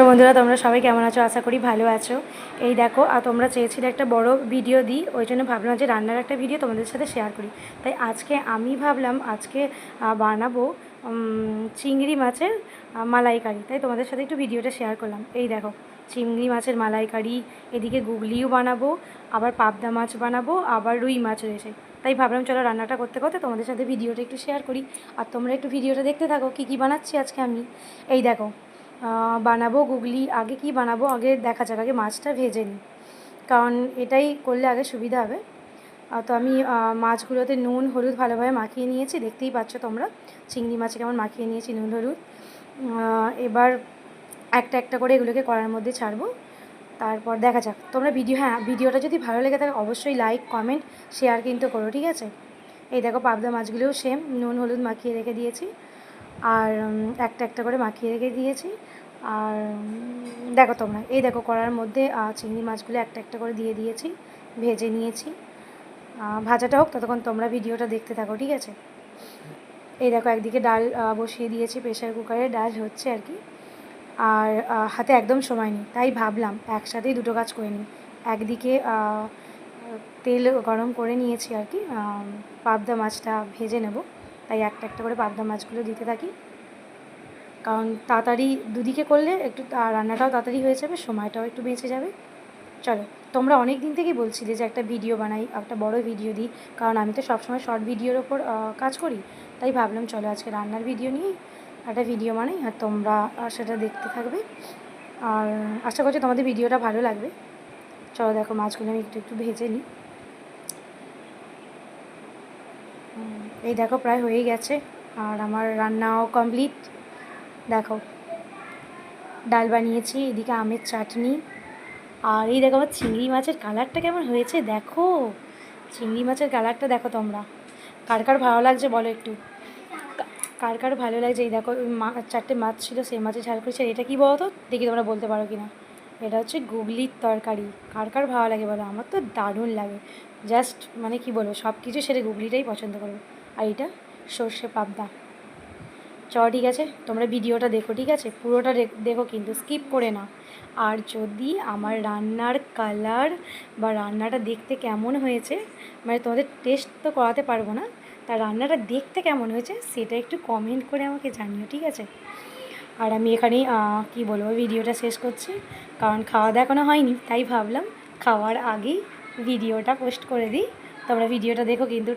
বন্ধুরা, তোমরা সবাই কেমন আছো? আশা করি ভালো আছো। এই দেখো, আর তোমরা চেয়েছিলে একটা বড় ভিডিও দিই, ওই জন্য ভাবলাম যে রান্নার একটা ভিডিও তোমাদের সাথে শেয়ার করি। তাই আজকে আমি ভাবলাম আজকে বানাবো চিংড়ি মাছের মালাইকারি। তাই তোমাদের সাথে একটু ভিডিওটা শেয়ার করলাম। এই দেখো, চিংড়ি মাছের মালাইকারি, এদিকে গুগলিও বানাবো, আবার পাবদা মাছ বানাবো, আবার রুই মাছ রয়েছে। তাই ভাবলাম চলো রান্নাটা করতে করতে তোমাদের সাথে ভিডিওটা একটু শেয়ার করি, আর তোমরা একটু ভিডিওটা দেখতে থাকো কী কী বানাচ্ছি আজকে আমি। এই দেখো, বানাবো গুগলি। আগে কি বানাবো আগে দেখা যাক, আগে মাছটা ভেজে নিই, কারণ এটাই করলে আগে সুবিধা হবে। তো আমি মাছগুলোতে নুন হলুদ ভালোভাবে মাখিয়ে নিয়েছি, দেখতেই পাচ্ছ তোমরা চিংড়ি মাছে কেমন মাখিয়ে নিয়েছি নুন হলুদ। এবার একটা একটা করে এগুলোকে কড়ার মধ্যে ছাড়বো, তারপর দেখা যাক। তোমরা ভিডিওটা যদি ভালো লেগে থাকে অবশ্যই লাইক কমেন্ট শেয়ার কিন্তু করো, ঠিক আছে। এই দেখো, পাবদা মাছগুলোও সেম নুন হলুদ মাখিয়ে রেখে দিয়েছি, আর একটা একটা করে মাখিয়ে রেখে দিয়েছি। আর দেখো তোমরা, এই দেখো কড়ার মধ্যে চিংড়ি মাছগুলো একটা একটা করে দিয়ে দিয়েছি, ভেজে নিয়েছি। ভাজাটা হোক ততক্ষণ তোমরা ভিডিওটা দেখতে থাকো, ঠিক আছে। এই দেখো, একদিকে ডাল বসিয়ে দিয়েছি, প্রেশার কুকারে ডাল হচ্ছে আর কি। আর হাতে একদম সময় নেই, তাই ভাবলাম একসাথেই দুটো কাজ করে নিই। একদিকে তেল গরম করে নিয়েছি আর কি, পাবদা মাছটা ভেজে নেব, তাই একটা একটা করে পাবদা মাছগুলো দিতে থাকি, কারণ তাড়াতাড়ি দুদিকে করলে একটু রান্নাটাও তাড়াতাড়ি হয়ে যাবে, সময়টাও একটু বেঁচে যাবে। চলো, তোমরা অনেক দিন থেকেই বলছিলে যে একটা ভিডিও বানাই, একটা বড় ভিডিও দিই, কারণ আমি তো সবসময় শর্ট ভিডিওর ওপর কাজ করি। তাই ভাবলাম চলো আজকে রান্নার ভিডিও নিয়েই একটা ভিডিও বানাই, আর তোমরা সেটা দেখতে থাকবে। আর আশা করছি তোমাদের ভিডিওটা ভালো লাগবে। চলো দেখো, মাছগুলো আমি একটু একটু ভেজে নিই। এই দেখো, প্রায় হয়ে গেছে, আর আমার রান্নাও কমপ্লিট। দেখো, ডাল বানিয়েছি, এদিকে আমের চাটনি, আর এই দেখো আমার চিংড়ি মাছের কালারটা কেমন হয়েছে। দেখো চিংড়ি মাছের কালারটা দেখো তোমরা, কার কার ভালো লাগছে বলো একটু, কার কার ভালো লাগছে। এই দেখো, চারটে মাছ ছিল, সেই মাছের ঝাল করেছে। এটা কী বলো তো, দেখি তোমরা বলতে পারো কি না। এটা হচ্ছে গুগলির তরকারি। কার কার ভালো লাগে বলো, আমার তো দারুণ লাগে। জাস্ট মানে কি বলবো, সব কিছু সেটা গুগলিটাই পছন্দ করবো। আর এটা সর্ষে পাবদা। ঠিক আছে, তোমরা ভিডিওটা দেখো, ঠিক আছে, পুরোটা দেখো কিন্তু স্কিপ করে না। আর যদি আমার রান্নার কালার বা রান্নাটা দেখতে কেমন হয়েছে, মানে তোমাদের টেস্ট তো করাতে পারবো না, তা রান্নাটা দেখতে কেমন হয়েছে সেটা একটু কমেন্ট করে আমাকে জানিও, ঠিক আছে। আর আমি এখানেই কী বলবো, ভিডিওটা শেষ করছি, কারণ খাওয়া দাওয়া এখনও হয়নি, তাই ভাবলাম খাওয়ার আগেই ভিডিওটা পোস্ট করে দিই। তোমরা ভিডিওটা দেখো কিন্তু।